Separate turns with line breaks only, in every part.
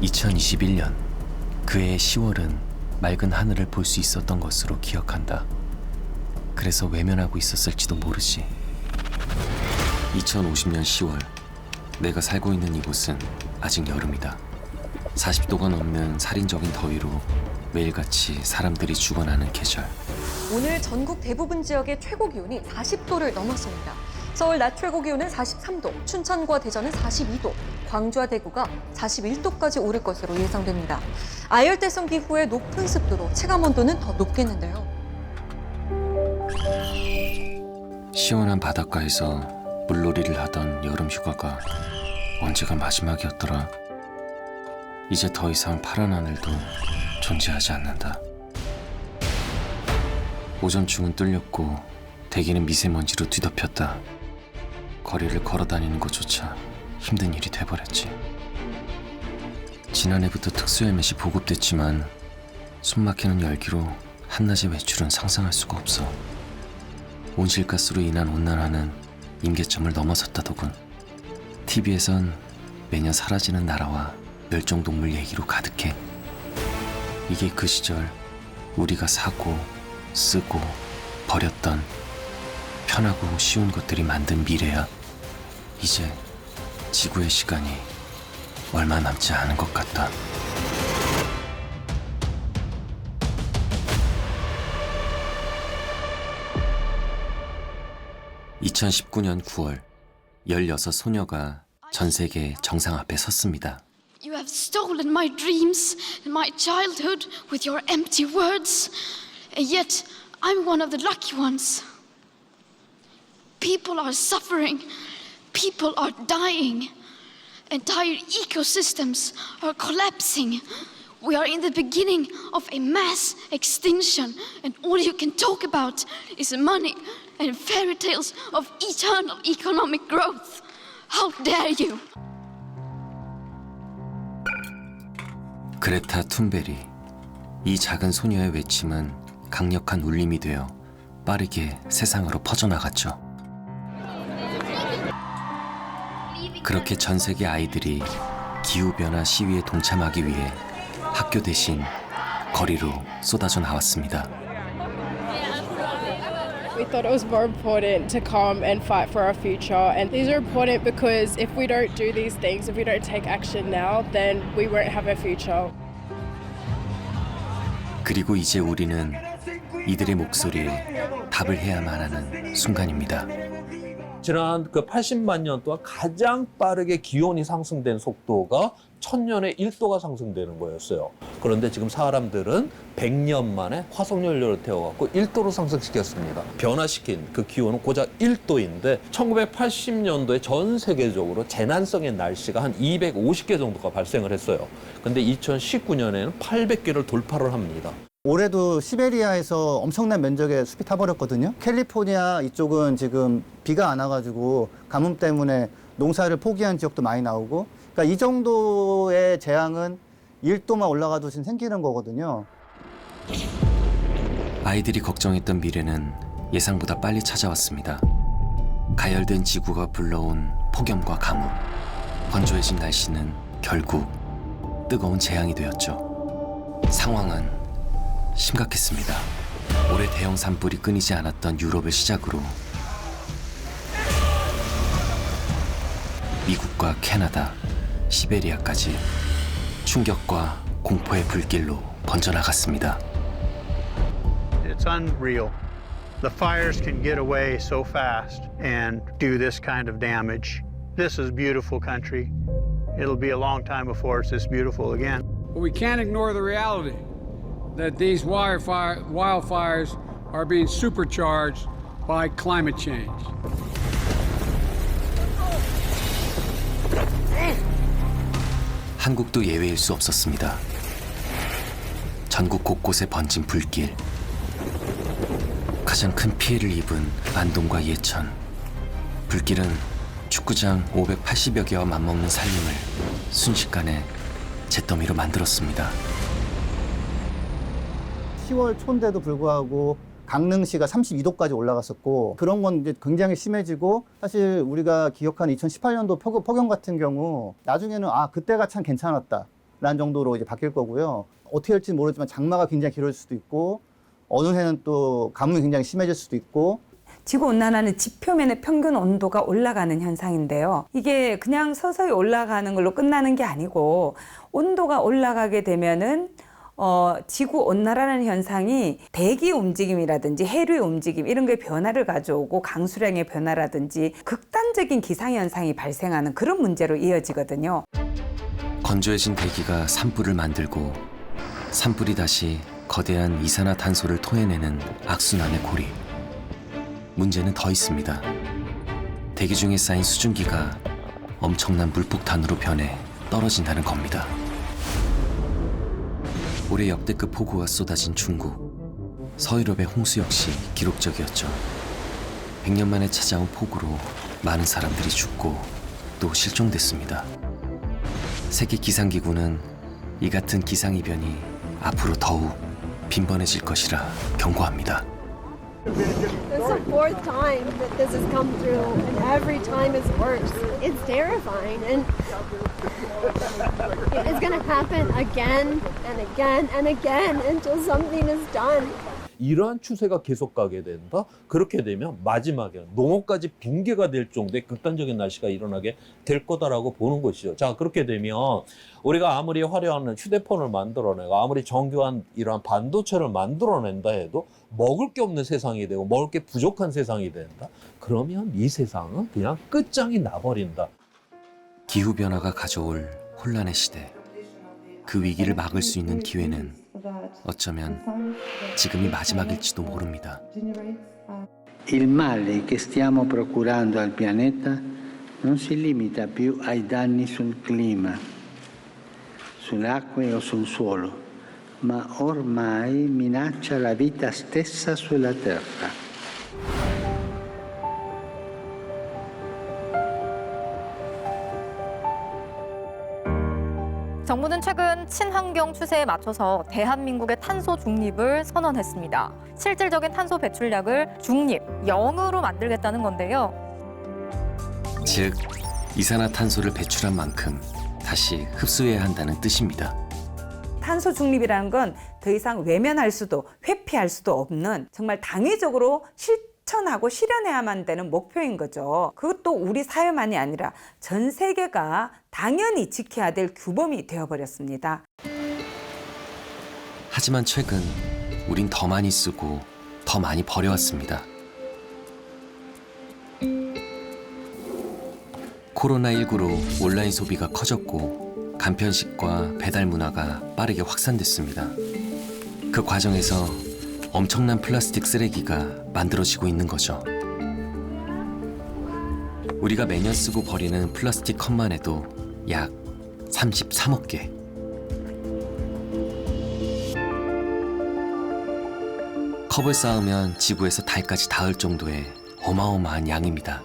2021년 그해의 10월은 맑은 하늘을 볼 수 있었던 것으로 기억한다. 그래서 외면하고 있었을지도 모르지. 2050년 10월 내가 살고 있는 이곳은 아직 여름이다. 40도가 넘는 살인적인 더위로 매일같이 사람들이 죽어나는 계절.
오늘 전국 대부분 지역의 최고 기온이 40도를 넘었습니다. 서울 낮 최고 기온은 43도, 춘천과 대전은 42도, 광주와 대구가 41도까지 오를 것으로 예상됩니다. 아열대성 기후의 높은 습도로 체감 온도는 더 높겠는데요.
시원한 바닷가에서 물놀이를 하던 여름 휴가가 언제가 마지막이었더라. 이제 더 이상 파란 하늘도 존재하지 않는다. 오존층은 뚫렸고 대기는 미세먼지로 뒤덮였다. 거리를 걸어다니는 것조차 힘든 일이 돼버렸지. 지난해부터 특수헬멧이 보급됐지만 숨막히는 열기로 한낮의 외출은 상상할 수가 없어. 온실가스로 인한 온난화는 임계점을 넘어섰다더군. TV에선 매년 사라지는 나라와 멸종동물 얘기로 가득해. 이게 그 시절 우리가 사고, 쓰고, 버렸던 편하고 쉬운 것들이 만든 미래야. 이제 지구의 시간이 얼마 남지 않은 것 같다. (2019년 9월) 16 소녀가 전 세계 정상 앞에 섰습니다.
You have stolen my dreams and my childhood with your empty words, and yet I'm one of the lucky ones. People are suffering, people are dying, entire ecosystems are collapsing. We are in the beginning of a mass extinction, and all you can talk about is money and fairy tales of eternal economic growth. How dare you?
그레타 툰베리. 이 작은 소녀의 외침은 강력한 울림이 되어 빠르게 세상으로 퍼져나갔죠. 그렇게 전 세계 아이들이 기후변화 시위에 동참하기 위해 학교 대신 거리로 쏟아져 나왔습니다.
We thought it was more important to come and fight for our future, and these are important because if we don't do these things, if we don't take action now, then we won't have a future.
그리고 이제 우리는 이들의 목소리에 답을 해야만 하는 순간입니다.
지난 그 80만 년 동안 가장 빠르게 기온이 상승된 속도가 1000년에 1도가 상승되는 거였어요. 그런데 지금 사람들은 100년 만에 화석연료를 태워갖고 1도로 상승시켰습니다. 변화시킨 그 기온은 고작 1도인데 1980년도에 전 세계적으로 재난성의 날씨가 한 250개 정도가 발생을 했어요. 근데 2019년에는 800개를 돌파를 합니다.
올해도 시베리아에서 엄청난 면적의 숲이 타버렸거든요. 캘리포니아 이쪽은 지금 비가 안 와가지고 가뭄 때문에 농사를 포기한 지역도 많이 나오고, 그러니까 이 정도의 재앙은 1도만 올라가도 지금 생기는 거거든요.
아이들이 걱정했던 미래는 예상보다 빨리 찾아왔습니다. 가열된 지구가 불러온 폭염과 가뭄, 건조해진 날씨는 결국 뜨거운 재앙이 되었죠. 상황은 심각했습니다. 올해 대형 산불이 끊이지 않았던 유럽을 시작으로 미국과 캐나다, 시베리아까지 충격과 공포의 불길로 번져나갔습니다.
It's unreal. The fires can get away so fast and do this kind of damage. This is beautiful country. It'll be a long time before it's this beautiful again.
But we can't ignore the reality that these wildfires are being supercharged by climate change.
한국도 예외일 수 없었습니다. 전국 곳곳에 번진 불길. 가장 큰 피해를 입은 안동과 예천. 불길은 축구장 580여 개와 맞먹는 살림을 순식간에 잿더미로 만들었습니다.
10월 초인데도 불구하고 강릉시가 32도까지 올라갔었고, 그런 건 이제 굉장히 심해지고, 사실 우리가 기억하는 2018년도 폭염 같은 경우 나중에는 그때가 참 괜찮았다. 라는 정도로 이제 바뀔 거고요. 어떻게 될지 모르지만 장마가 굉장히 길어질 수도 있고 어느 해는 또 가뭄이 굉장히 심해질 수도 있고
지구온난화는 지표면의 평균 온도가 올라가는 현상인데요. 이게 그냥 서서히 올라가는 걸로 끝나는 게 아니고 온도가 올라가게 되면은 지구온난화라는 현상이 대기 움직임이라든지 해류의 움직임 이런 게 변화를 가져오고 강수량의 변화라든지 극단적인 기상현상이 발생하는 그런 문제로 이어지거든요.
건조해진 대기가 산불을 만들고 산불이 다시 거대한 이산화탄소를 토해내는 악순환의 고리. 문제는 더 있습니다. 대기 중에 쌓인 수증기가 엄청난 물폭탄으로 변해 떨어진다는 겁니다. 올해 역대급 폭우가 쏟아진 중국. 서유럽의 홍수 역시 기록적이었죠. 100년 만에 찾아온 폭우로 많은 사람들이 죽고 또 실종됐습니다. 세계 기상기구는 이 같은 기상이변이 앞으로 더욱 빈번해질 것이라 경고합니다.
It's the fourth time that this has come through, and every time is worse. It's terrifying, and it's going to happen again and again and again until something is done.
이러한 추세가 계속 가게 된다. 그렇게 되면 마지막에 농업까지 붕괴가 될 정도의 극단적인 날씨가 일어나게 될 거다라고 보는 것이죠. 자, 그렇게 되면 우리가 아무리 화려한 휴대폰을 만들어내고 아무리 정교한 이러한 반도체를 만들어낸다 해도 먹을 게 없는 세상이 되고 먹을 게 부족한 세상이 된다. 그러면 이 세상은 그냥 끝장이 나버린다.
기후변화가 가져올 혼란의 시대. 그 위기를 막을 수 있는 기회는 어쩌면 지금이 마지막일지도 모릅니다.
Il male che stiamo procurando al pianeta non si limita più ai danni sul clima, sulle acque o sul suolo, ma ormai minaccia la vita stessa sulla terra.
정부는 최근 친환경 추세에 맞춰서 대한민국의 탄소 중립을 선언했습니다. 실질적인 탄소 배출량을 중립, 0으로 만들겠다는 건데요.
즉, 이산화탄소를 배출한 만큼 다시 흡수해야 한다는 뜻입니다.
탄소 중립이라는 건 더 이상 외면할 수도 회피할 수도 없는 정말 당위적으로 실천하고 실현해야만 되는 목표인 거죠. 그것도 우리 사회만이 아니라 전 세계가 당연히 지켜야 될 규범이 되어버렸습니다.
하지만 최근 우린 더 많이 쓰고 더 많이 버려왔습니다. 코로나19로 온라인 소비가 커졌고 간편식과 배달 문화가 빠르게 확산됐습니다. 그 과정에서 엄청난 플라스틱 쓰레기가 만들어지고 있는 거죠. 우리가 매년 쓰고 버리는 플라스틱 컵만 해도 약 33억 개. 컵을 쌓으면 지구에서 달까지 닿을 정도의 어마어마한 양입니다.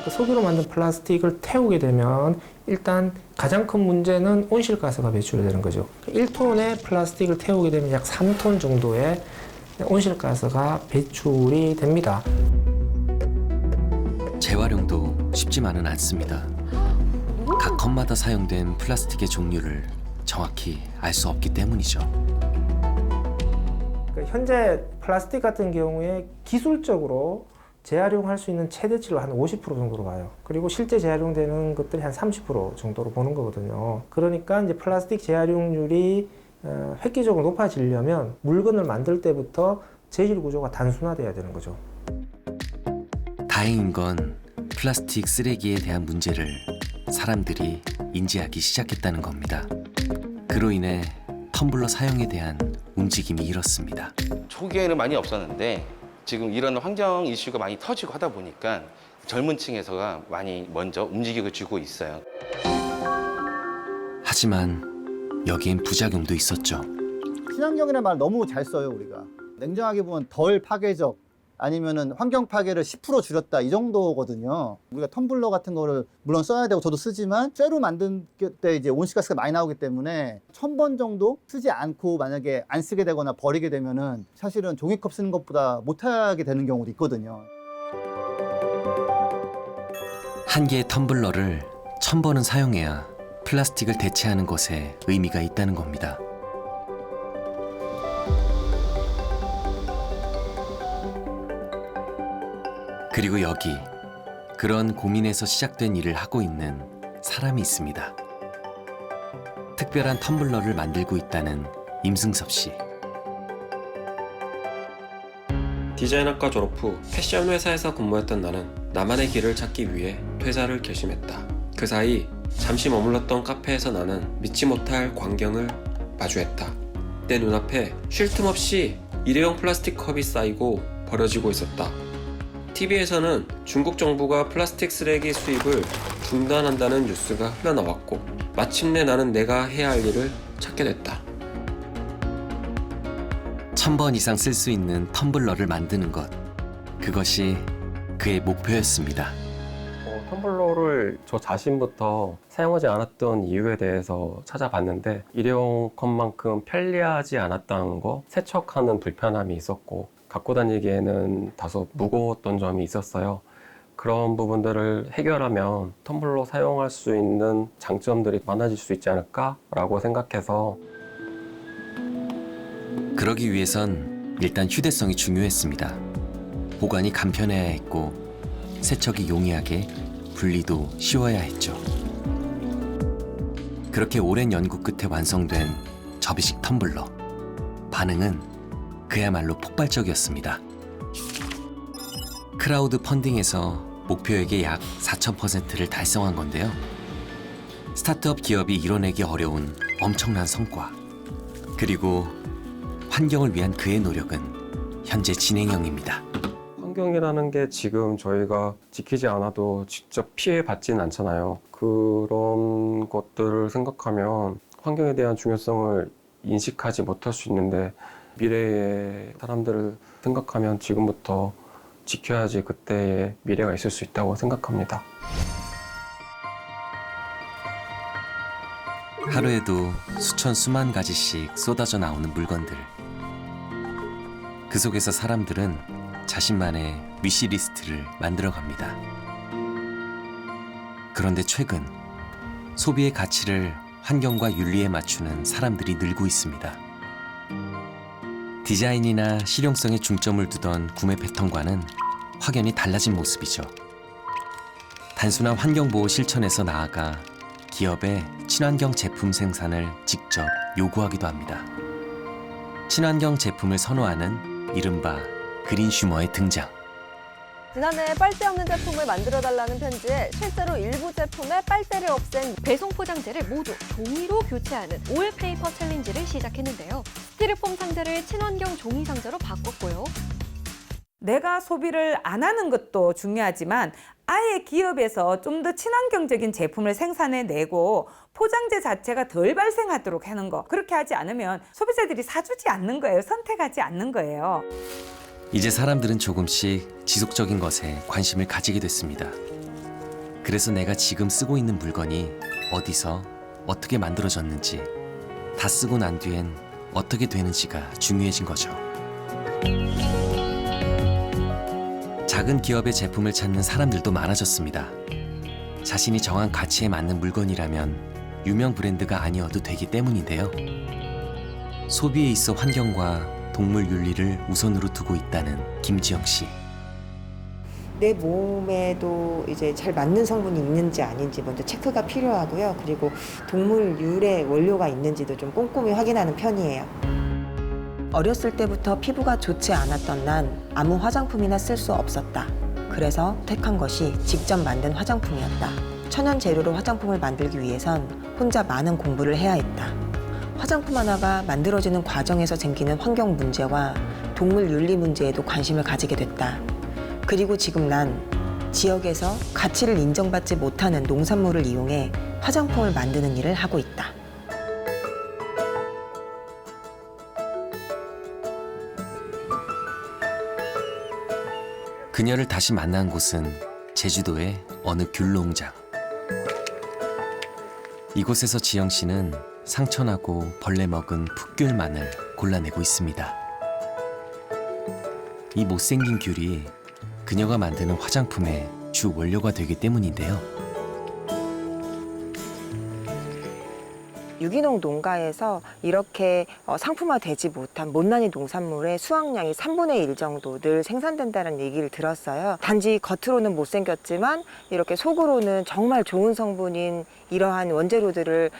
석유로 만든 플라스틱을 태우게 되면 일단 가장 큰 문제는 온실가스가 배출되는 거죠. 1톤의 플라스틱을 태우게 되면 약 3톤 정도의 온실가스가 배출이 됩니다.
재활용도 쉽지만은 않습니다. 각 컵마다 사용된 플라스틱의 종류를 정확히 알 수 없기 때문이죠.
현재 플라스틱 같은 경우에 기술적으로 재활용할 수 있는 최대치로 한 50% 정도로 봐요. 그리고 실제 재활용되는 것들이 한 30% 정도로 보는 거거든요. 그러니까 이제 플라스틱 재활용률이 획기적으로 높아지려면 물건을 만들 때부터 재질 구조가 단순화돼야 되는 거죠.
다행인 건 플라스틱 쓰레기에 대한 문제를 사람들이 인지하기 시작했다는 겁니다. 그로 인해 텀블러 사용에 대한 움직임이 일었습니다.
초기에는 많이 없었는데 지금 이런 환경 이슈가 많이 터지고 하다 보니까 젊은 층에서가 많이 먼저 움직여주고 있어요.
하지만 여기엔 부작용도 있었죠.
친환경이라는 말 너무 잘 써요, 우리가. 냉정하게 보면 덜 파괴적 아니면은 환경 파괴를 10% 줄였다 이 정도거든요. 우리가 텀블러 같은 거를 물론 써야 되고 저도 쓰지만 쇠로 만든 때 이제 온실가스가 많이 나오기 때문에 1000번 정도 쓰지 않고 만약에 안 쓰게 되거나 버리게 되면은 사실은 종이컵 쓰는 것보다 못하게 되는 경우도 있거든요.
한 개의 텀블러를 1000번은 사용해야 플라스틱을 대체하는 것에 의미가 있다는 겁니다. 그리고 여기 그런 고민에서 시작된 일을 하고 있는 사람이 있습니다. 특별한 텀블러를 만들고 있다는 임승섭 씨.
디자인학과 졸업 후 패션 회사에서 근무했던 나는 나만의 길을 찾기 위해 퇴사를 결심했다. 그 사이 잠시 머물렀던 카페에서 나는 믿지 못할 광경을 마주했다. 내 눈앞에 쉴 틈 없이 일회용 플라스틱 컵이 쌓이고 버려지고 있었다. TV에서는 중국 정부가 플라스틱 쓰레기 수입을 중단한다는 뉴스가 흘러나왔고 마침내 나는 내가 해야 할 일을 찾게 됐다.
1000번 이상 쓸 수 있는 텀블러를 만드는 것. 그것이 그의 목표였습니다.
텀블러를 저 자신부터 사용하지 않았던 이유에 대해서 찾아봤는데 일회용 컵만큼 편리하지 않았다는 거, 세척하는 불편함이 있었고 갖고 다니기에는 다소 무거웠던 점이 있었어요. 그런 부분들을 해결하면 텀블러 사용할 수 있는 장점들이 많아질 수 있지 않을까라고 생각해서
그러기 위해선 일단 휴대성이 중요했습니다. 보관이 간편해야 했고 세척이 용이하게 분리도 쉬워야 했죠. 그렇게 오랜 연구 끝에 완성된 접이식 텀블러. 반응은 그야말로 폭발적이었습니다. 크라우드 펀딩에서 목표액의 약 4000%를 달성한 건데요. 스타트업 기업이 이뤄내기 어려운 엄청난 성과. 그리고 환경을 위한 그의 노력은 현재 진행형입니다.
환경이라는 게 지금 저희가 지키지 않아도 직접 피해받지는 않잖아요. 그런 것들을 생각하면 환경에 대한 중요성을 인식하지 못할 수 있는데 미래의 사람들을 생각하면 지금부터 지켜야지 그때의 미래가 있을 수 있다고 생각합니다.
하루에도 수천 수만 가지씩 쏟아져 나오는 물건들. 그 속에서 사람들은 자신만의 위시리스트를 만들어갑니다. 그런데 최근 소비의 가치를 환경과 윤리에 맞추는 사람들이 늘고 있습니다. 디자인이나 실용성에 중점을 두던 구매 패턴과는 확연히 달라진 모습이죠. 단순한 환경보호 실천에서 나아가 기업의 친환경 제품 생산을 직접 요구하기도 합니다. 친환경 제품을 선호하는 이른바 그린슈머의 등장.
지난해 빨대 없는 제품을 만들어달라는 편지에 실제로 일부 제품의 빨대를 없앤 배송 포장재를 모두 종이로 교체하는 올페이퍼 챌린지를 시작했는데요. 스티로폼 상자를 친환경 종이 상자로 바꿨고요.
내가 소비를 안 하는 것도 중요하지만 아예 기업에서 좀 더 친환경적인 제품을 생산해내고 포장재 자체가 덜 발생하도록 하는 거. 그렇게 하지 않으면 소비자들이 사주지 않는 거예요. 선택하지 않는 거예요.
이제 사람들은 조금씩 지속적인 것에 관심을 가지게 됐습니다. 그래서 내가 지금 쓰고 있는 물건이 어디서 어떻게 만들어졌는지, 다 쓰고 난 뒤엔 어떻게 되는지가 중요해진 거죠. 작은 기업의 제품을 찾는 사람들도 많아졌습니다. 자신이 정한 가치에 맞는 물건이라면 유명 브랜드가 아니어도 되기 때문인데요. 소비에 있어 환경과 동물 윤리를 우선으로 두고 있다는 김지영 씨.
내 몸에도 이제 잘 맞는 성분이 있는지 아닌지 먼저 체크가 필요하고요. 그리고 동물 유래 원료가 있는지도 좀 꼼꼼히 확인하는 편이에요. 어렸을 때부터 피부가 좋지 않았던 난 아무 화장품이나 쓸 수 없었다. 그래서 택한 것이 직접 만든 화장품이었다. 천연 재료로 화장품을 만들기 위해선 혼자 많은 공부를 해야 했다. 화장품 하나가 만들어지는 과정에서 생기는 환경 문제와 동물 윤리 문제에도 관심을 가지게 됐다. 그리고 지금 난 지역에서 가치를 인정받지 못하는 농산물을 이용해 화장품을 만드는 일을 하고 있다.
그녀를 다시 만난 곳은 제주도의 어느 귤농장. 이곳에서 지영 씨는 상처나고 벌레 먹은 풋귤만을 골라내고 있습니다. 이 못생긴 귤이 그녀가 만드는 화장품의 주 원료가 되기 때문인데요.
유기농 농가에서 이렇게 상품화되지 못한 못난이 농산물의 수확량이 3분의 1 정도 늘 생산된다는 얘기를 들었어요. 단지 겉으로는 못생겼지만 이렇게 속으로는 정말 좋은 성분인 이러한 원재료들을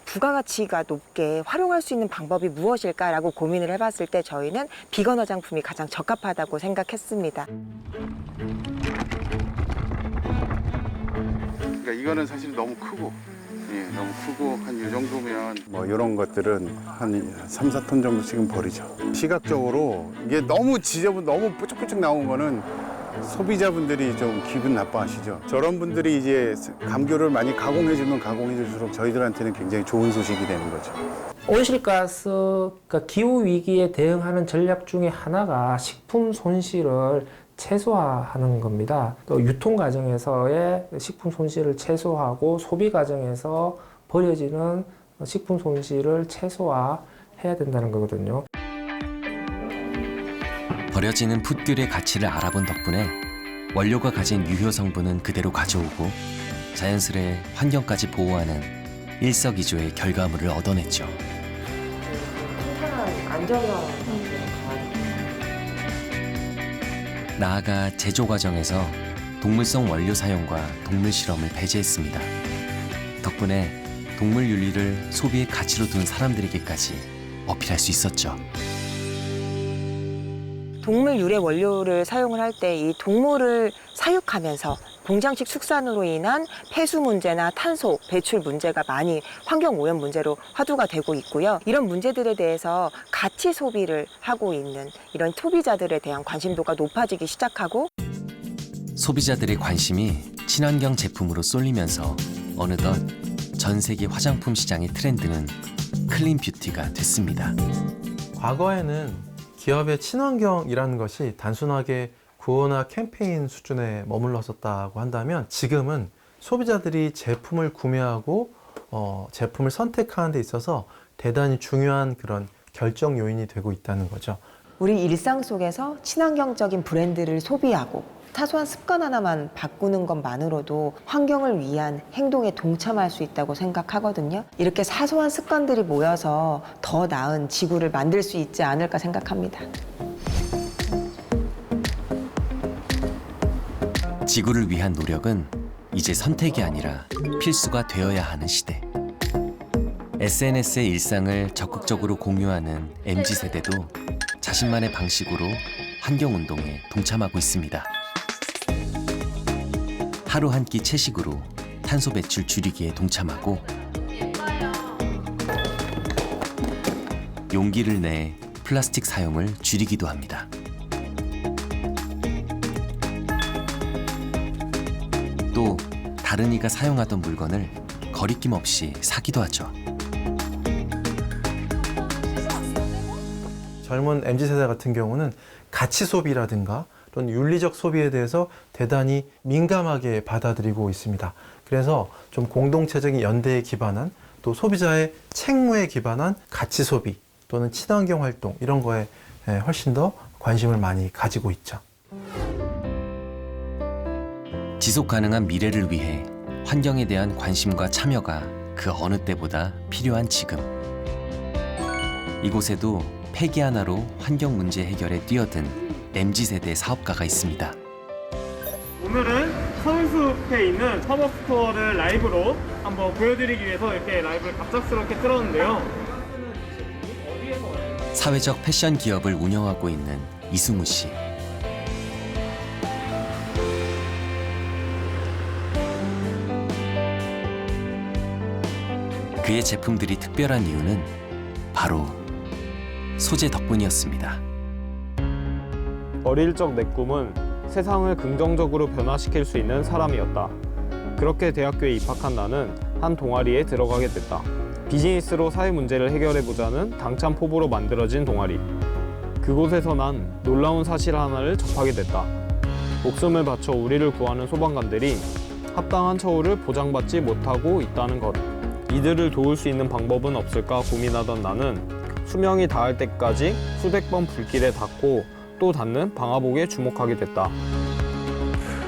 부가가치가 높게 활용할 수 있는 방법이 무엇일까라고 고민을 해봤을 때 저희는 비건 화장품이 가장 적합하다고 생각했습니다.
그러니까 이거는 사실 너무 크고 너무 크고 한 이 정도면 뭐 이런 것들은 한 3, 4톤 정도 지금 버리죠. 시각적으로 이게 너무 지저분 너무 뿌쭉뿌쭉 나온 거는 소비자분들이 좀 기분 나빠하시죠. 저런 분들이 이제 감귤을 많이 가공해주면 가공해줄수록 저희들한테는 굉장히 좋은 소식이 되는 거죠.
온실가스, 그러니까 기후 위기에 대응하는 전략 중에 하나가 식품 손실을 최소화하는 겁니다. 또 유통 과정에서의 식품 손실을 최소화하고 소비 과정에서 버려지는 식품 손실을 최소화해야 된다는 거거든요.
버려지는 풋귤의 가치를 알아본 덕분에 원료가 가진 유효 성분은 그대로 가져오고 자연스레 환경까지 보호하는 일석이조의 결과물을 얻어냈죠. 나아가 제조 과정에서 동물성 원료 사용과 동물 실험을 배제했습니다. 덕분에 동물 윤리를 소비의 가치로 둔 사람들에게까지 어필할 수 있었죠.
동물 유래 원료를 사용을 할 때 이 동물을 사육하면서 공장식 축산으로 인한 폐수 문제나 탄소 배출 문제가 많이 환경 오염 문제로 화두가 되고 있고요. 이런 문제들에 대해서 가치 소비를 하고 있는 이런 소비자들에 대한 관심도가 높아지기 시작하고
소비자들의 관심이 친환경 제품으로 쏠리면서 어느덧 전 세계 화장품 시장의 트렌드는 클린 뷰티가 됐습니다.
과거에는 기업의 친환경이라는 것이 단순하게 구호나 캠페인 수준에 머물렀었다고 한다면 지금은 소비자들이 제품을 구매하고 제품을 선택하는 데 있어서 대단히 중요한 그런 결정 요인이 되고 있다는 거죠.
우리 일상 속에서 친환경적인 브랜드를 소비하고 사소한 습관 하나만 바꾸는 것만으로도 환경을 위한 행동에 동참할 수 있다고 생각하거든요. 이렇게 사소한 습관들이 모여서 더 나은 지구를 만들 수 있지 않을까 생각합니다.
지구를 위한 노력은 이제 선택이 아니라 필수가 되어야 하는 시대. SNS의 일상을 적극적으로 공유하는 MZ세대도 자신만의 방식으로 환경운동에 동참하고 있습니다. 하루 한 끼 채식으로 탄소 배출 줄이기에 동참하고 용기를 내 플라스틱 사용을 줄이기도 합니다. 또 다른 이가 사용하던 물건을 거리낌 없이 사기도 하죠.
젊은 MZ세대 같은 경우는 가치 소비라든가 또는 윤리적 소비에 대해서 대단히 민감하게 받아들이고 있습니다. 그래서 좀 공동체적인 연대에 기반한 또 소비자의 책무에 기반한 가치 소비 또는 친환경 활동 이런 거에 훨씬 더 관심을 많이 가지고 있죠.
지속 가능한 미래를 위해 환경에 대한 관심과 참여가 그 어느 때보다 필요한 지금. 이곳에도 폐기 하나로 환경 문제 해결에 뛰어든 MZ세대 사업가가 있습니다.
오늘은 서울숲에 있는 팝업 스토어를 라이브로 한번 보여드리기 위해서 이렇게 라이브를 갑작스럽게 틀었는데요.
사회적 패션 기업을 운영하고 있는 이승우 씨. 그의 제품들이 특별한 이유는 바로 소재 덕분이었습니다.
어릴 적 내 꿈은 세상을 긍정적으로 변화시킬 수 있는 사람이었다. 그렇게 대학교에 입학한 나는 한 동아리에 들어가게 됐다. 비즈니스로 사회 문제를 해결해보자는 당찬 포부로 만들어진 동아리. 그곳에서 난 놀라운 사실 하나를 접하게 됐다. 목숨을 바쳐 우리를 구하는 소방관들이 합당한 처우를 보장받지 못하고 있다는 것. 이들을 도울 수 있는 방법은 없을까 고민하던 나는 수명이 닿을 때까지 수백 번 불길에 닿고 또 닿는 방화복에 주목하게 됐다.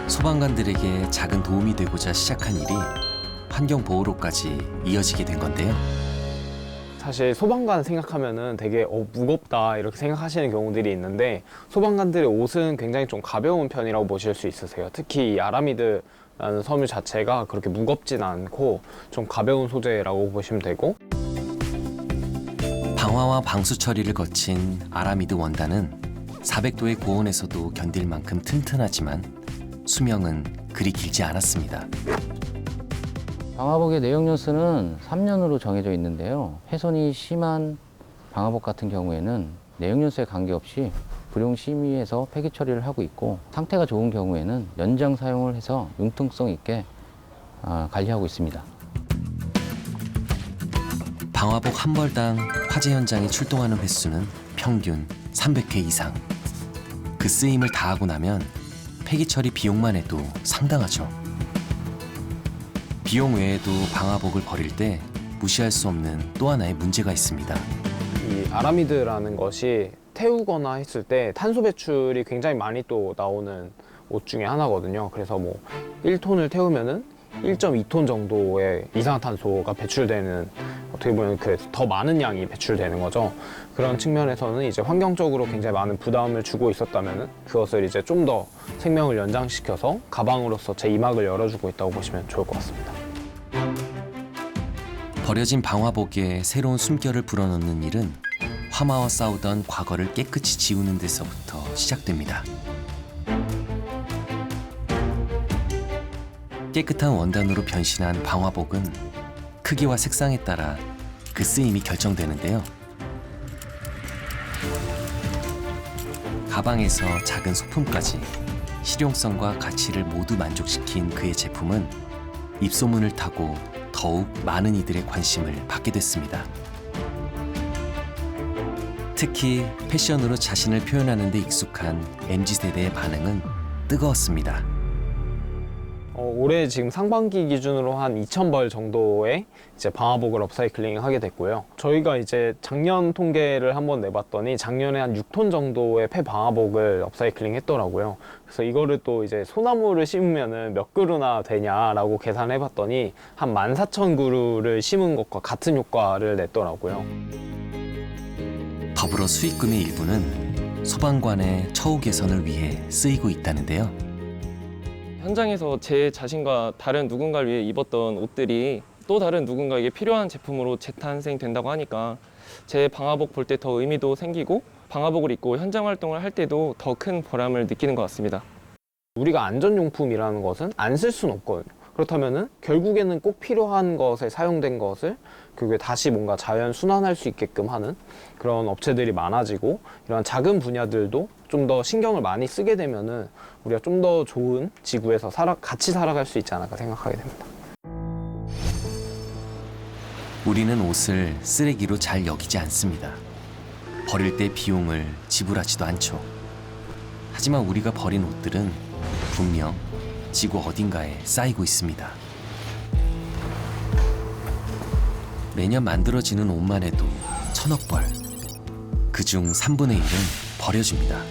소방관들에게 작은 도움이 되고자 시작한 일이 환경보호로까지 이어지게 된 건데요.
사실 소방관 생각하면은 되게 무겁다 이렇게 생각하시는 경우들이 있는데 소방관들의 옷은 굉장히 좀 가벼운 편이라고 보실 수 있으세요. 특히 이 아라미드라는 섬유 자체가 그렇게 무겁진 않고 좀 가벼운 소재라고 보시면 되고
방화와 방수 처리를 거친 아라미드 원단은 400도의 고온에서도 견딜 만큼 튼튼하지만 수명은 그리 길지 않았습니다.
방화복의 내역 연수는 3년으로 정해져 있는데요. 훼손이 심한 방화복 같은 경우에는 내역 연수에 관계없이 불용 심의에서 폐기 처리를 하고 있고 상태가 좋은 경우에는 연장 사용을 해서 융통성 있게 관리하고 있습니다.
방화복 한 벌당 화재 현장에 출동하는 횟수는 평균 300회 이상. 그 쓰임을 다하고 나면 폐기 처리 비용만 해도 상당하죠. 비용 외에도 방화복을 버릴 때 무시할 수 없는 또 하나의 문제가 있습니다.
이 아라미드라는 것이 태우거나 했을 때 탄소 배출이 굉장히 많이 또 나오는 옷 중에 하나거든요. 그래서 뭐 1톤을 태우면은 1.2톤 정도의 이산화탄소가 배출되는, 어떻게 보면 더 많은 양이 배출되는 거죠. 그런 측면에서는 이제 환경적으로 굉장히 많은 부담을 주고 있었다면은 그것을 이제 좀 더 생명을 연장시켜서 가방으로서 제 이막을 열어주고 있다고 보시면 좋을 것 같습니다.
버려진 방화복에 새로운 숨결을 불어넣는 일은 화마와 싸우던 과거를 깨끗이 지우는 데서부터 시작됩니다. 깨끗한 원단으로 변신한 방화복은 크기와 색상에 따라 그 쓰임이 결정되는데요. 가방에서 작은 소품까지 실용성과 가치를 모두 만족시킨 그의 제품은 입소문을 타고 더욱 많은 이들의 관심을 받게 됐습니다. 특히 패션으로 자신을 표현하는 데 익숙한 MZ세대의 반응은 뜨거웠습니다.
올해 지금 상반기 기준으로 한 2,000벌 정도의 이제 방화복을 업사이클링 하게 됐고요. 저희가 이제 작년 통계를 한번 내봤더니 작년에 한 6톤 정도의 폐방화복을 업사이클링 했더라고요. 그래서 이거를 또 이제 소나무를 심으면은 몇 그루나 되냐라고 계산해 봤더니 한 14,000그루를 심은 것과 같은 효과를 냈더라고요.
더불어 수익금의 일부는 소방관의 처우 개선을 위해 쓰이고 있다는데요.
현장에서 제 자신과 다른 누군가를 위해 입었던 옷들이 또 다른 누군가에게 필요한 제품으로 재탄생된다고 하니까 제 방화복 볼 때 더 의미도 생기고 방화복을 입고 현장 활동을 할 때도 더 큰 보람을 느끼는 것 같습니다.
우리가 안전용품이라는 것은 안 쓸 수는 없거든요. 그렇다면은 결국에는 꼭 필요한 것에 사용된 것을 그게 다시 뭔가 자연 순환할 수 있게끔 하는 그런 업체들이 많아지고 이런 작은 분야들도 좀 더 신경을 많이 쓰게 되면은 우리가 좀 더 좋은 지구에서 같이 살아갈 수 있지 않을까 생각하게 됩니다.
우리는 옷을 쓰레기로 잘 여기지 않습니다. 버릴 때 비용을 지불하지도 않죠. 하지만 우리가 버린 옷들은 분명 지구 어딘가에 쌓이고 있습니다. 매년 만들어지는 옷만 해도 1,000억 벌. 그중 3분의 1은 버려집니다.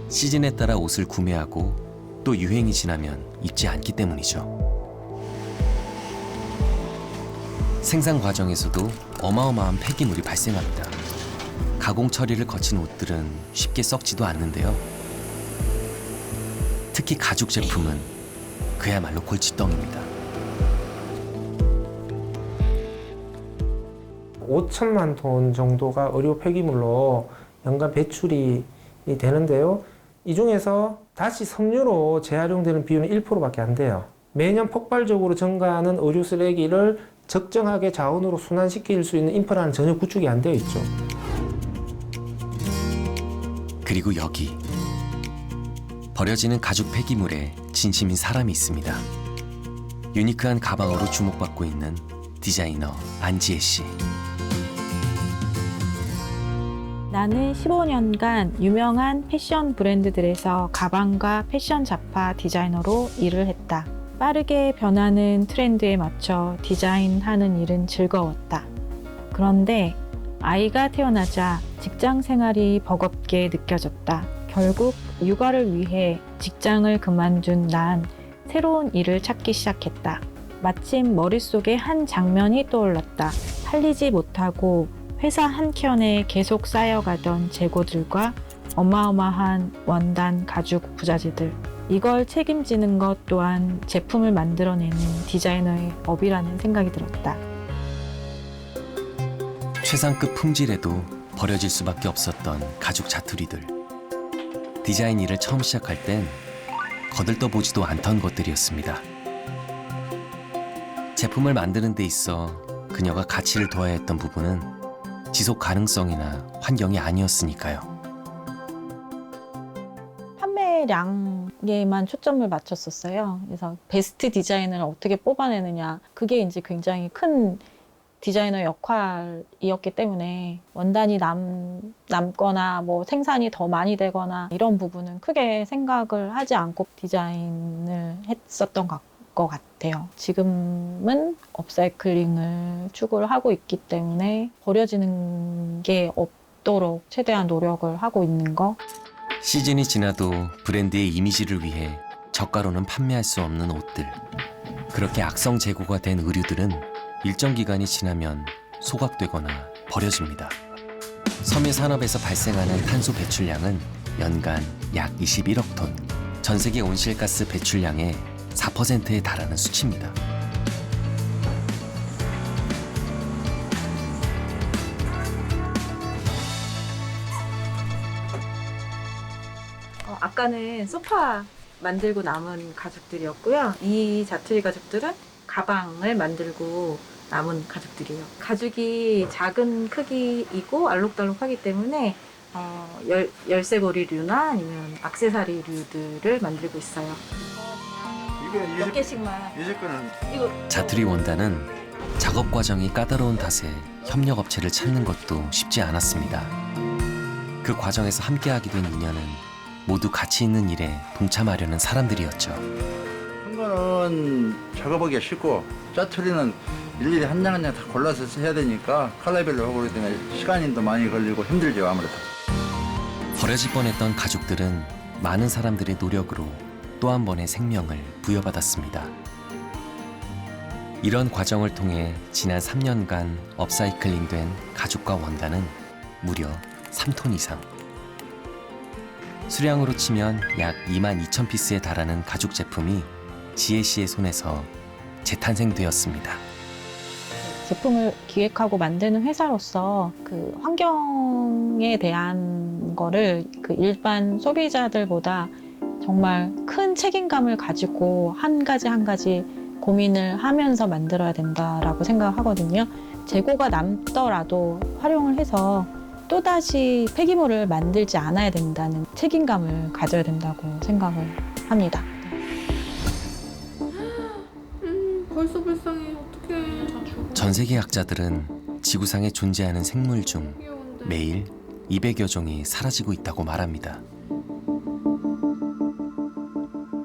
시즌에 따라 옷을 구매하고 또 유행이 지나면 입지 않기 때문이죠. 생산 과정에서도 어마어마한 폐기물이 발생합니다. 가공 처리를 거친 옷들은 쉽게 썩지도 않는데요. 특히 가죽 제품은 그야말로 골칫덩입니다.
5천만 톤 정도가 의료 폐기물로 연간 배출이 되는데요. 이 중에서 다시 섬유로 재활용되는 비율은 1%밖에 안 돼요. 매년 폭발적으로 증가하는 의료 쓰레기를 적정하게 자원으로 순환시킬 수 있는 인프라는 전혀 구축이 안 되어 있죠.
그리고 여기 버려지는 가죽 폐기물에 진심인 사람이 있습니다. 유니크한 가방으로 주목받고 있는 디자이너 안지혜 씨.
나는 15년간 유명한 패션 브랜드들에서 가방과 패션 잡화 디자이너로 일을 했다. 빠르게 변하는 트렌드에 맞춰 디자인하는 일은 즐거웠다. 그런데 아이가 태어나자 직장 생활이 버겁게 느껴졌다. 결국 육아를 위해 직장을 그만둔 난 새로운 일을 찾기 시작했다. 마침 머릿속에 한 장면이 떠올랐다. 살리지 못하고 회사 한켠에 계속 쌓여가던 재고들과 어마어마한 원단 가죽 부자재들. 이걸 책임지는 것 또한 제품을 만들어내는 디자이너의 업이라는 생각이 들었다.
최상급 품질에도 버려질 수밖에 없었던 가죽 자투리들. 디자인 일을 처음 시작할 땐 거들떠보지도 않던 것들이었습니다. 제품을 만드는 데 있어 그녀가 가치를 둬야 했던 부분은 지속 가능성이나 환경이 아니었으니까요.
판매량에만 초점을 맞췄었어요. 그래서 베스트 디자인을 어떻게 뽑아내느냐, 그게 이제 굉장히 큰 디자이너 역할이었기 때문에 원단이 남거나 뭐 생산이 더 많이 되거나 이런 부분은 크게 생각을 하지 않고 디자인을 했었던 것 같아요. 지금은 업사이클링을 추구를 하고 있기 때문에 버려지는 게 없도록 최대한 노력을 하고 있는 거.
시즌이 지나도 브랜드의 이미지를 위해 저가로는 판매할 수 없는 옷들. 그렇게 악성 재고가 된 의류들은 일정 기간이 지나면 소각되거나 버려집니다. 섬유 산업에서 발생하는 탄소 배출량은 연간 약 21억 톤, 전 세계 온실가스 배출량의 4%에 달하는 수치입니다.
아까는 소파 만들고 남은 가죽들이었고요. 이 자투리 가죽들은 가방을 만들고 남은 가죽들이에요. 가죽이 작은 크기이고 알록달록하기 때문에 열쇠고리류나 아니면 액세서리류들을 만들고 있어요. 몇 개씩만.
자투리 원단은 작업 과정이 까다로운 탓에 협력업체를 찾는 것도 쉽지 않았습니다. 그 과정에서 함께하게 된 인연은 모두 가치 있는 일에 동참하려는 사람들이었죠.
한 거는 작업하기가 쉽고 자투리는 일일이 한 장 한 장 다 골라서 해야 되니까 컬러별로 하고 그러기 때문에 시간이 더 많이 걸리고 힘들죠, 아무래도.
버려질 뻔했던 가죽들은 많은 사람들의 노력으로 또 한 번의 생명을 부여받았습니다. 이런 과정을 통해 지난 3년간 업사이클링된 가죽과 원단은 무려 3톤 이상. 수량으로 치면 약 22,000피스에 달하는 가죽 제품이 지혜 씨의 손에서 재탄생되었습니다.
제품을 기획하고 만드는 회사로서 그 환경에 대한 거를 그 일반 소비자들보다 정말 큰 책임감을 가지고 한 가지 한 가지 고민을 하면서 만들어야 된다라고 생각하거든요. 재고가 남더라도 활용을 해서 또다시 폐기물을 만들지 않아야 된다는 책임감을 가져야 된다고 생각을 합니다.
벌써 불쌍해. 어떡해.
전 세계 학자들은 지구상에 존재하는 생물 중 매일 200여 종이 사라지고 있다고 말합니다.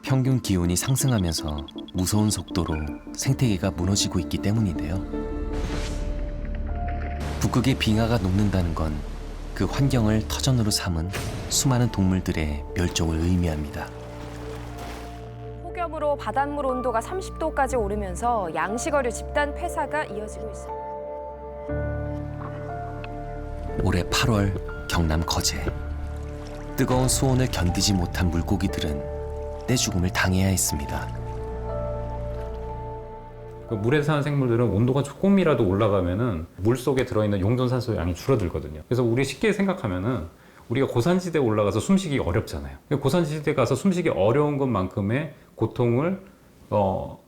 평균 기온이 상승하면서 무서운 속도로 생태계가 무너지고 있기 때문인데요. 북극의 빙하가 녹는다는 건 그 환경을 터전으로 삼은 수많은 동물들의 멸종을 의미합니다.
폭염으로 바닷물 온도가 30도까지 오르면서 양식어류 집단 폐사가 이어지고 있습니다.
올해 8월 경남 거제. 뜨거운 수온을 견디지 못한 물고기들은 떼죽음을 당해야 했습니다.
그 물에 사는 생물들은 온도가 조금이라도 올라가면은 물 속에 들어있는 용존산소 양이 줄어들거든요. 그래서 우리 쉽게 생각하면은 우리가 고산지대에 올라가서 숨쉬기 어렵잖아요. 고산지대에 가서 숨쉬기 어려운 것만큼의 고통을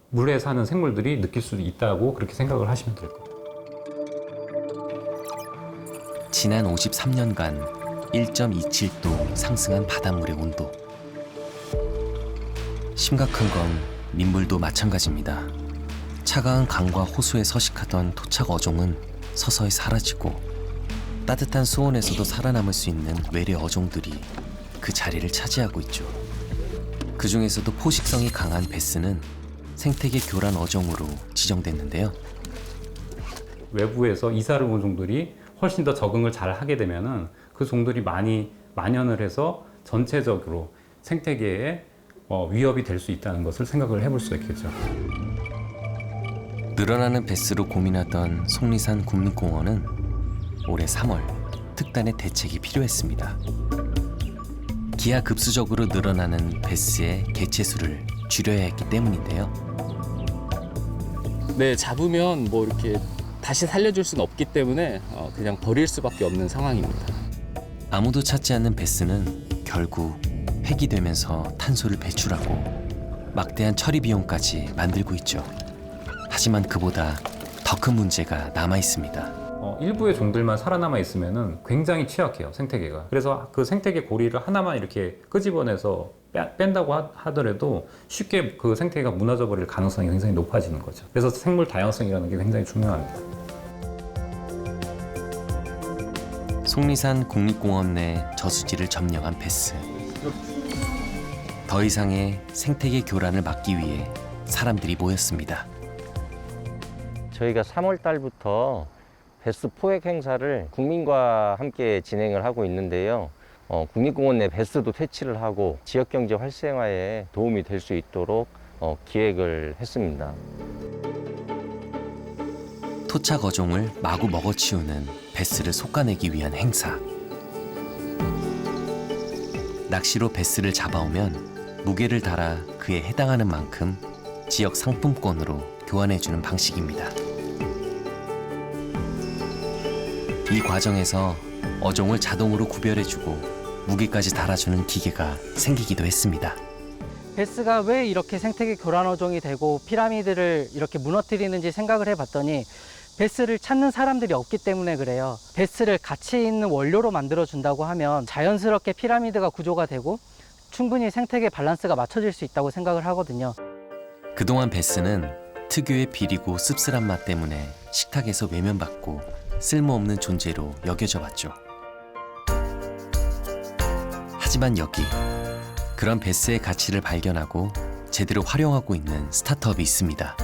물에 사는 생물들이 느낄 수 있다고 그렇게 생각을 하시면 될 거예요.
지난 53년간 1.27도 상승한 바닷물의 온도. 심각한 건 민물도 마찬가지입니다. 차가운 강과 호수에 서식하던 토착 어종은 서서히 사라지고 따뜻한 수온에서도 살아남을 수 있는 외래 어종들이 그 자리를 차지하고 있죠. 그 중에서도 포식성이 강한 베스는 생태계 교란 어종으로 지정됐는데요.
외부에서 이사를 온 종들이 훨씬 더 적응을 잘 하게 되면은 그 종들이 많이 만연을 해서 전체적으로 생태계에 위협이 될 수 있다는 것을 생각을 해볼 수가 있겠죠.
늘어나는 뱃수로 고민하던 속리산 국립공원은 올해 3월 특단의 대책이 필요했습니다. 기하급수적으로 늘어나는 뱃수의 개체수를 줄여야 했기 때문인데요.
네, 잡으면 뭐 이렇게 다시 살려줄 수는 없기 때문에 그냥 버릴 수밖에 없는 상황입니다.
아무도 찾지 않는 뱃수는 결국 폐기되면서 탄소를 배출하고 막대한 처리 비용까지 만들고 있죠. 하지만 그보다 더 큰 문제가 남아 있습니다.
일부의 종들만 살아남아 있으면은 굉장히 취약해요, 생태계가. 그래서 그 생태계 고리를 하나만 이렇게 끄집어내서 뺀다고 하더라도 쉽게 그 생태계가 무너져 버릴 가능성이 굉장히 높아지는 거죠. 그래서 생물 다양성이라는 게 굉장히 중요합니다.
속리산 국립공원 내 저수지를 점령한 뱃수. 더 이상의 생태계 교란을 막기 위해 사람들이 모였습니다.
저희가 3월 달부터 뱃수 포획 행사를 국민과 함께 진행을 하고 있는데요. 국립공원 내 뱃수도 퇴치를 하고 지역경제 활성화에 도움이 될 수 있도록 기획을 했습니다.
토착 어종을 마구 먹어치우는 뱃수를 솎아내기 위한 행사. 낚시로 뱃수를 잡아오면 무게를 달아 그에 해당하는 만큼 지역 상품권으로 교환해주는 방식입니다. 이 과정에서 어종을 자동으로 구별해주고 무게까지 달아주는 기계가 생기기도 했습니다.
뱃수가 왜 이렇게 생태계 교란 어종이 되고 피라미드를 이렇게 무너뜨리는지 생각을 해봤더니 뱃수를 찾는 사람들이 없기 때문에 그래요. 뱃수를 가치 있는 원료로 만들어준다고 하면 자연스럽게 피라미드가 구조가 되고 충분히 생태계 밸런스가 맞춰질 수 있다고 생각을 하거든요.
그동안 뱃수는 특유의 비리고 씁쓸한 맛 때문에 식탁에서 외면받고 쓸모없는 존재로 여겨져 왔죠. 하지만 여기 그런 뱃수의 가치를 발견하고 제대로 활용하고 있는 스타트업이 있습니다.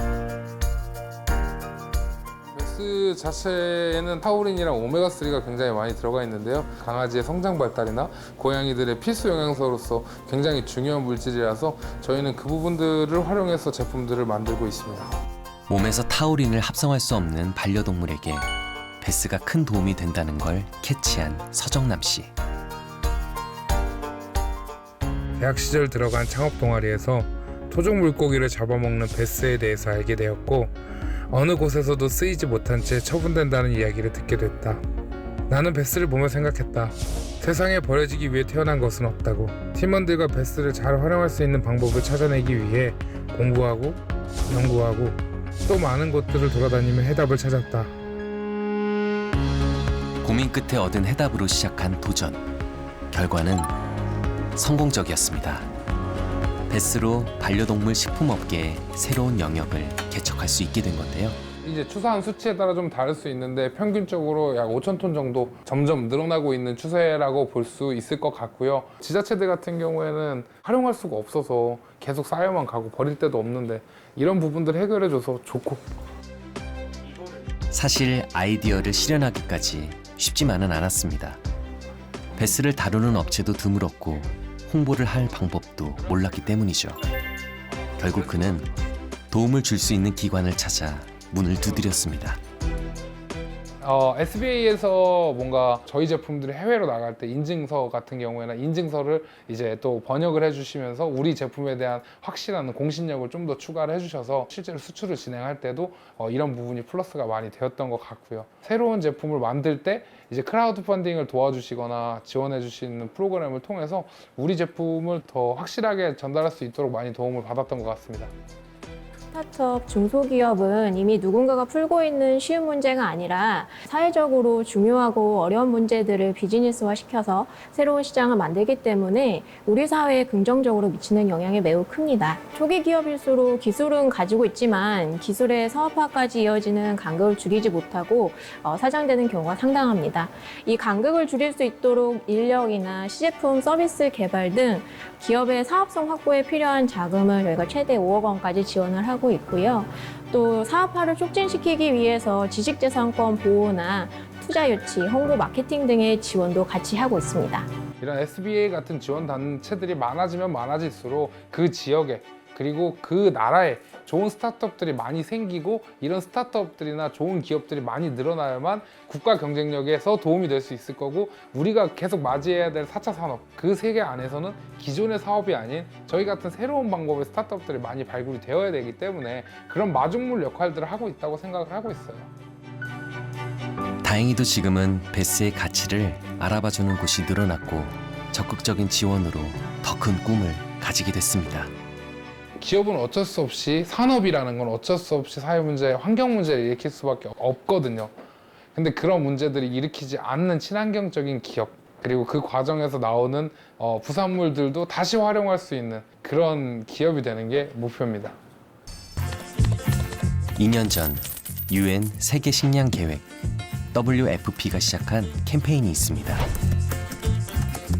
뱃수 자체에는 타우린이랑 오메가3가 굉장히 많이 들어가 있는데요. 강아지의 성장 발달이나 고양이들의 필수 영양소로서 굉장히 중요한 물질이라서 저희는 그 부분들을 활용해서 제품들을 만들고 있습니다.
몸에서 타우린을 합성할 수 없는 반려동물에게 뱃수가 큰 도움이 된다는 걸 캐치한 서정남 씨.
대학 시절 들어간 창업 동아리에서 토종 물고기를 잡아먹는 뱃수에 대해서 알게 되었고 어느 곳에서도 쓰이지 못한 채 처분된다는 이야기를 듣게 됐다. 나는 뱃수를 보며 생각했다. 세상에 버려지기 위해 태어난 것은 없다고. 팀원들과 뱃수를 잘 활용할 수 있는 방법을 찾아내기 위해 공부하고 연구하고 또 많은 곳들을 돌아다니며 해답을 찾았다.
고민 끝에 얻은 해답으로 시작한 도전. 결과는 성공적이었습니다. 뱃수로 반려동물 식품업계에 새로운 영역을 개척할 수 있게 된 건데요.
이제 추산 수치에 따라 좀 다를 수 있는데 평균적으로 약 5,000톤 정도 점점 늘어나고 있는 추세라고 볼 수 있을 것 같고요. 지자체들 같은 경우에는 활용할 수가 없어서 계속 쌓여만 가고 버릴 데도 없는데 이런 부분들 해결해줘서 좋고.
사실 아이디어를 실현하기까지 쉽지만은 않았습니다. 뱃수를 다루는 업체도 드물었고 홍보를 할 방법도 몰랐기 때문이죠. 결국 그는 도움을 줄 수 있는 기관을 찾아 문을 두드렸습니다.
SBA에서 뭔가 저희 제품들이 해외로 나갈 때 인증서 같은 경우에는 인증서를 이제 또 번역을 해주시면서 우리 제품에 대한 확실한 공신력을 좀 더 추가를 해주셔서 실제로 수출을 진행할 때도 이런 부분이 플러스가 많이 되었던 것 같고요. 새로운 제품을 만들 때 이제 크라우드 펀딩을 도와주시거나 지원해 주시는 프로그램을 통해서 우리 제품을 더 확실하게 전달할 수 있도록 많이 도움을 받았던 것 같습니다.
스타트업, 중소기업은 이미 누군가가 풀고 있는 쉬운 문제가 아니라 사회적으로 중요하고 어려운 문제들을 비즈니스화시켜서 새로운 시장을 만들기 때문에 우리 사회에 긍정적으로 미치는 영향이 매우 큽니다. 초기 기업일수록 기술은 가지고 있지만 기술의 사업화까지 이어지는 간극을 줄이지 못하고 사장되는 경우가 상당합니다. 이 간극을 줄일 수 있도록 인력이나 시제품, 서비스 개발 등 기업의 사업성 확보에 필요한 자금을 저희가 최대 5억 원까지 지원을 하고 있고요. 또 사업화를 촉진시키기 위해서 지식재산권 보호나 투자 유치, 홍보 마케팅 등의 지원도 같이 하고 있습니다.
이런 SBA 같은 지원 단체들이 많아지면 많아질수록 그 지역에 그리고 그 나라에 좋은 스타트업들이 많이 생기고 이런 스타트업들이나 좋은 기업들이 많이 늘어나야만 국가 경쟁력에서 도움이 될 수 있을 거고 우리가 계속 맞이해야 될 4차 산업 그 세계 안에서는 기존의 사업이 아닌 저희 같은 새로운 방법의 스타트업들이 많이 발굴이 되어야 되기 때문에 그런 마중물 역할들을 하고 있다고 생각을 하고 있어요.
다행히도 지금은 베스의 가치를 알아봐주는 곳이 늘어났고 적극적인 지원으로 더 큰 꿈을 가지게 됐습니다.
기업은 어쩔 수 없이 산업이라는 건 어쩔 수 없이 사회 문제, 환경 문제를 일으킬 수밖에 없거든요. 근데 그런 문제들이 일으키지 않는 친환경적인 기업 그리고 그 과정에서 나오는 부산물들도 다시 활용할 수 있는 그런 기업이 되는 게 목표입니다.
2년 전 UN 세계 식량 계획 WFP가 시작한 캠페인이 있습니다.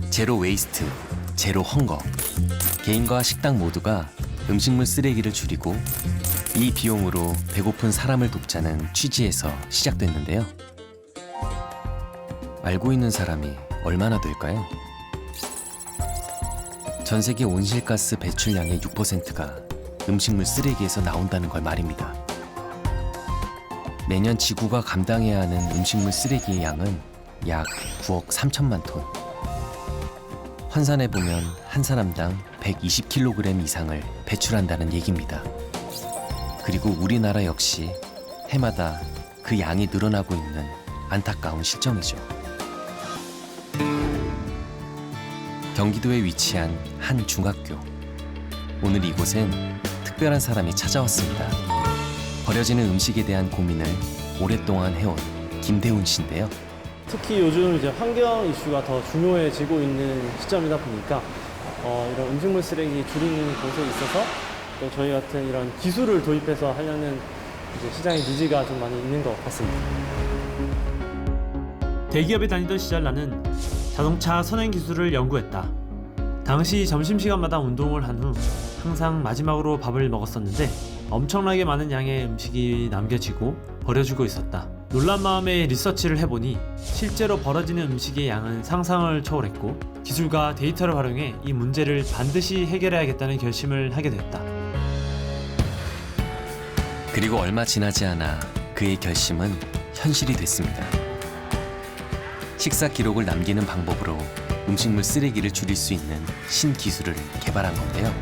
제로 웨이스트, 제로 헝거. 개인과 식당 모두가 음식물 쓰레기를 줄이고 이 비용으로 배고픈 사람을 돕자는 취지에서 시작됐는데요. 알고 있는 사람이 얼마나 될까요? 전 세계 온실가스 배출량의 6%가 음식물 쓰레기에서 나온다는 걸 말입니다. 매년 지구가 감당해야 하는 음식물 쓰레기의 양은 약 9억 3천만 톤. 환산해보면 한 사람당 120kg 이상을 배출한다는 얘기입니다. 그리고 우리나라 역시 해마다 그 양이 늘어나고 있는 안타까운 실정이죠. 경기도에 위치한 한 중학교. 오늘 이곳엔 특별한 사람이 찾아왔습니다. 버려지는 음식에 대한 고민을 오랫동안 해온 김대훈 씨인데요.
특히 요즘 이제 환경 이슈가 더 중요해지고 있는 시점이다 보니까 이런 음식물 쓰레기 줄이는 곳에 있어서 또 저희 같은 이런 기술을 도입해서 하려는 이제 시장의 니즈가 좀 많이 있는 것 같습니다.
대기업에 다니던 시절 나는 자동차 선행 기술을 연구했다. 당시 점심시간마다 운동을 한 후 항상 마지막으로 밥을 먹었었는데 엄청나게 많은 양의 음식이 남겨지고 버려지고 있었다. 놀란 마음에 리서치를 해보니 실제로 버려지는 음식의 양은 상상을 초월했고 기술과 데이터를 활용해 이 문제를 반드시 해결해야겠다는 결심을 하게 됐다.
그리고 얼마 지나지 않아 그의 결심은 현실이 됐습니다. 식사 기록을 남기는 방법으로 음식물 쓰레기를 줄일 수 있는 신기술을 개발한 건데요.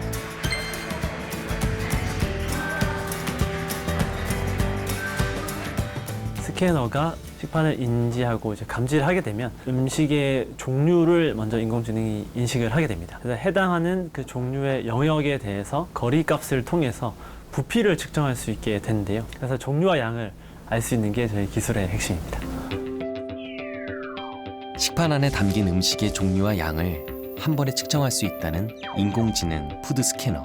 스캐너가 식판을 인지하고 이제 감지를 하게 되면 음식의 종류를 먼저 인공지능이 인식을 하게 됩니다. 그래서 해당하는 그 종류의 영역에 대해서 거리값을 통해서 부피를 측정할 수 있게 되는데요. 그래서 종류와 양을 알 수 있는 게 저희 기술의 핵심입니다.
식판 안에 담긴 음식의 종류와 양을 한 번에 측정할 수 있다는 인공지능 푸드 스캐너.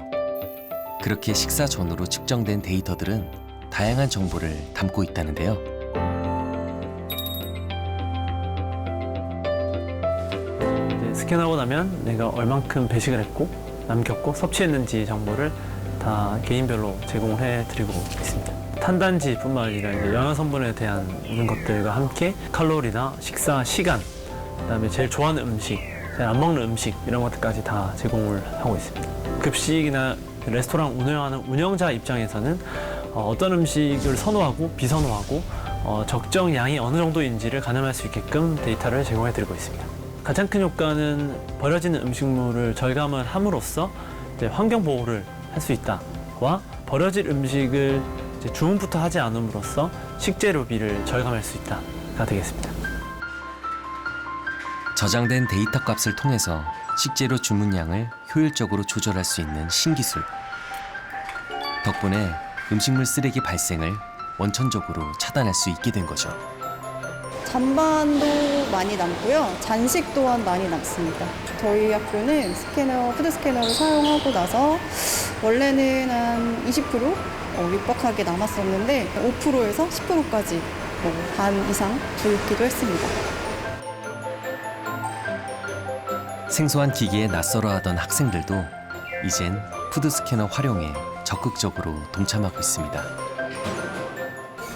그렇게 식사 전후로 측정된 데이터들은 다양한 정보를 담고 있다는데요.
스캔하고 나면 내가 얼만큼 배식을 했고 남겼고 섭취했는지 정보를 다 개인별로 제공해 드리고 있습니다. 탄단지뿐만 아니라 이제 영양 성분에 대한 모든 것들과 함께 칼로리나 식사 시간, 그다음에 제일 좋아하는 음식, 제일 안 먹는 음식 이런 것들까지 다 제공을 하고 있습니다. 급식이나 레스토랑 운영하는 운영자 입장에서는 어떤 음식을 선호하고 비선호하고 적정 양이 어느 정도인지를 가늠할 수 있게끔 데이터를 제공해 드리고 있습니다. 가장 큰 효과는 버려지는 음식물을 절감을 함으로써 이제 환경 보호를 할 수 있다와 버려질 음식을 이제 주문부터 하지 않음으로써 식재료비를 절감할 수 있다가 되겠습니다.
저장된 데이터 값을 통해서 식재료 주문량을 효율적으로 조절할 수 있는 신기술. 덕분에 음식물 쓰레기 발생을 원천적으로 차단할 수 있게 된 거죠.
잔반도 많이 남고요. 잔식 또한 많이 남습니다. 저희 학교는 푸드 스캐너를 사용하고 나서 원래는 한 20% 육박하게 남았었는데 5%에서 10%까지 반 이상 줄기도 했습니다.
생소한 기기에 낯설어하던 학생들도 이젠 푸드 스캐너 활용에 적극적으로 동참하고 있습니다.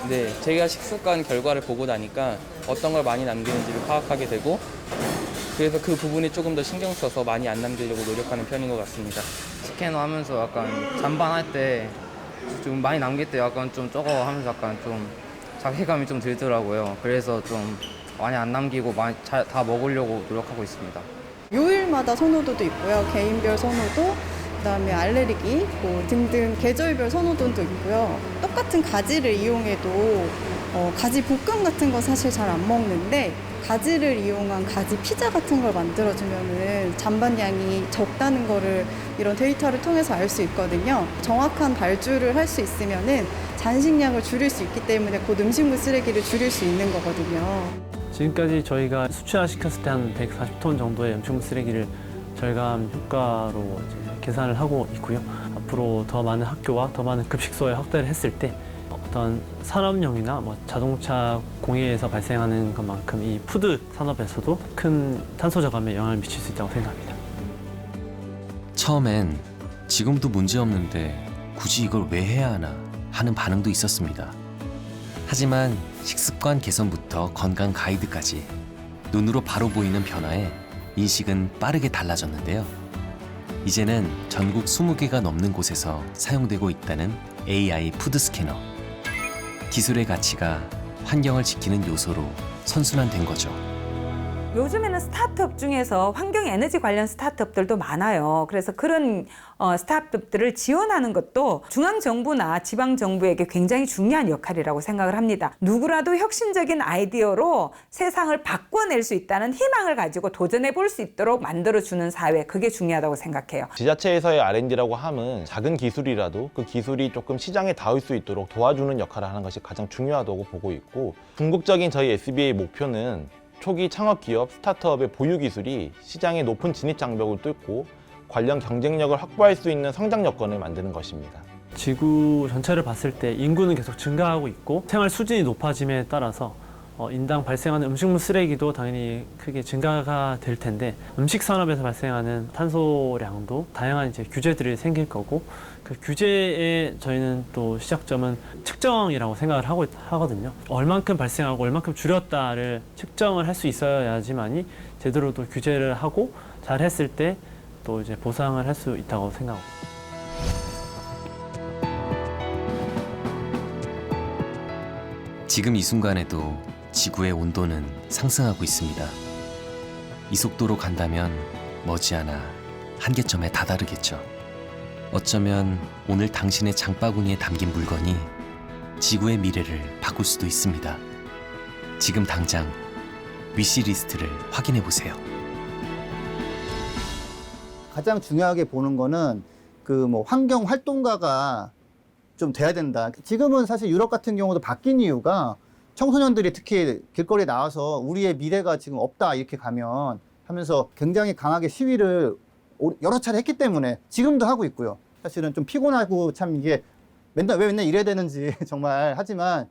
네, 제가 식습관 결과를 보고 나니까 어떤 걸 많이 남기는지를 파악하게 되고
그래서 그 부분에 조금 더 신경 써서 많이 안 남기려고 노력하는 편인 것 같습니다. 스캐너 하면서 약간 잔반할 때 좀 많이 남길 때 약간 좀 적어 하면서 약간 좀 자괴감이 좀 들더라고요. 그래서 좀 많이 안 남기고 많이 다 먹으려고 노력하고 있습니다.
요일마다 선호도도 있고요. 개인별 선호도, 그다음에 알레르기 뭐 등등 계절별 선호도도 있고요. 똑같은 가지를 이용해도 가지 볶음 같은 거 사실 잘 안 먹는데 가지를 이용한 가지 피자 같은 걸 만들어주면은 잔반량이 적다는 거를 이런 데이터를 통해서 알 수 있거든요. 정확한 발주를 할 수 있으면은 잔식량을 줄일 수 있기 때문에 곧 음식물 쓰레기를 줄일 수 있는 거거든요.
지금까지 저희가 수출화시켰을 때 한 140톤 정도의 음식물 쓰레기를 절감 효과로 이제 계산을 하고 있고요. 앞으로 더 많은 학교와 더 많은 급식소에 확대를 했을 때 어떤 산업용이나 뭐 자동차 공해에서 발생하는 것만큼 이 푸드 산업에서도 큰 탄소 저감에 영향을 미칠 수 있다고 생각합니다.
처음엔 지금도 문제 없는데 굳이 이걸 왜 해야 하나 하는 반응도 있었습니다. 하지만 식습관 개선부터 건강 가이드까지 눈으로 바로 보이는 변화에 인식은 빠르게 달라졌는데요. 이제는 전국 20개가 넘는 곳에서 사용되고 있다는 AI 푸드 스캐너. 기술의 가치가 환경을 지키는 요소로 선순환된 거죠.
요즘에는 스타트업 중에서 환경 에너지 관련 스타트업들도 많아요. 그래서 그런 스타트업들을 지원하는 것도 중앙정부나 지방정부에게 굉장히 중요한 역할이라고 생각을 합니다. 누구라도 혁신적인 아이디어로 세상을 바꿔낼 수 있다는 희망을 가지고 도전해 볼 수 있도록 만들어주는 사회, 그게 중요하다고 생각해요.
지자체에서의 R&D라고 함은 작은 기술이라도 그 기술이 조금 시장에 닿을 수 있도록 도와주는 역할을 하는 것이 가장 중요하다고 보고 있고, 궁극적인 저희 SBA 목표는 초기 창업기업, 스타트업의 보유 기술이 시장의 높은 진입 장벽을 뚫고 관련 경쟁력을 확보할 수 있는 성장 여건을 만드는 것입니다.
지구 전체를 봤을 때 인구는 계속 증가하고 있고 생활 수준이 높아짐에 따라서 인당 발생하는 음식물 쓰레기도 당연히 크게 증가가 될 텐데 음식 산업에서 발생하는 탄소량도 다양한 이제 규제들이 생길 거고 그 규제에 저희는 또 시작점은 측정이라고 생각을 하거든요. 얼만큼 발생하고 얼만큼 줄였다를 측정을 할 수 있어야지만이 제대로 또 규제를 하고 잘 했을 때 또 이제 보상을 할 수 있다고 생각합니다.
지금 이 순간에도 지구의 온도는 상승하고 있습니다. 이 속도로 간다면 머지않아 한계점에 다다르겠죠. 어쩌면 오늘 당신의 장바구니에 담긴 물건이 지구의 미래를 바꿀 수도 있습니다. 지금 당장 위시리스트를 확인해 보세요.
가장 중요하게 보는 거는 그 뭐 환경 활동가가 좀 돼야 된다. 지금은 사실 유럽 같은 경우도 바뀐 이유가 청소년들이 특히 길거리에 나와서 우리의 미래가 지금 없다 이렇게 가면 하면서 굉장히 강하게 시위를 여러 차례 했기 때문에 지금도 하고 있고요. 사실은 좀 피곤하고 참 이게 왜 맨날 이래야 되는지 정말 하지만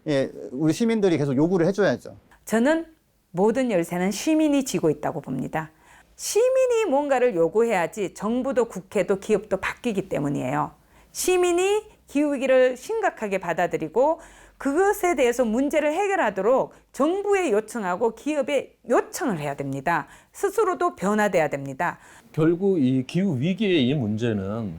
예, 우리 시민들이 계속 요구를 해줘야죠.
저는 모든 열쇠는 시민이 쥐고 있다고 봅니다. 시민이 뭔가를 요구해야지 정부도 국회도 기업도 바뀌기 때문이에요. 시민이 기후위기를 심각하게 받아들이고 그것에 대해서 문제를 해결하도록 정부에 요청하고 기업에 요청을 해야 됩니다. 스스로도 변화돼야 됩니다.
결국 이 기후위기의 이 문제는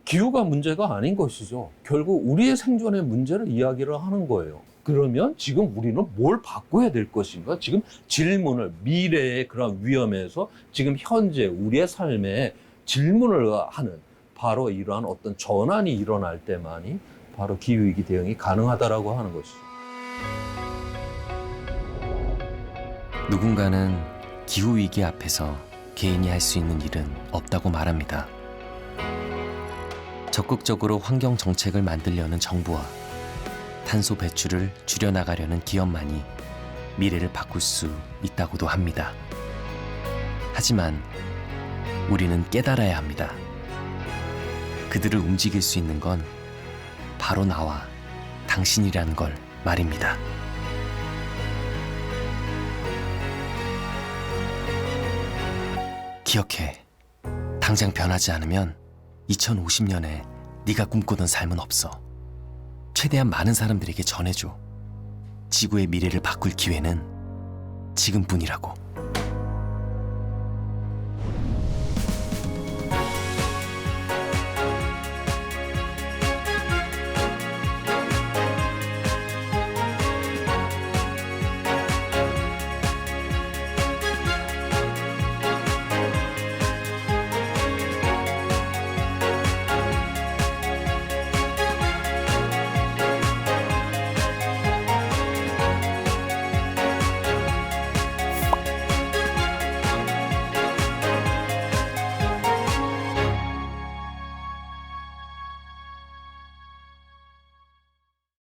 기후가 문제가 아닌 것이죠. 결국 우리의 생존의 문제를 이야기를 하는 거예요. 그러면 지금 우리는 뭘 바꿔야 될 것인가? 지금 질문을 미래의 그런 위험에서 지금 현재 우리의 삶에 질문을 하는 바로 이러한 어떤 전환이 일어날 때만이 바로 기후위기 대응이 가능하다라고 하는 것이죠.
누군가는 기후위기 앞에서 개인이 할 수 있는 일은 없다고 말합니다. 적극적으로 환경 정책을 만들려는 정부와 탄소 배출을 줄여나가려는 기업만이 미래를 바꿀 수 있다고도 합니다. 하지만 우리는 깨달아야 합니다. 그들을 움직일 수 있는 건 바로 나와 당신이라는 걸 말입니다. 기억해. 당장 변하지 않으면 2050년에 네가 꿈꾸던 삶은 없어. 최대한 많은 사람들에게 전해줘. 지구의 미래를 바꿀 기회는 지금뿐이라고.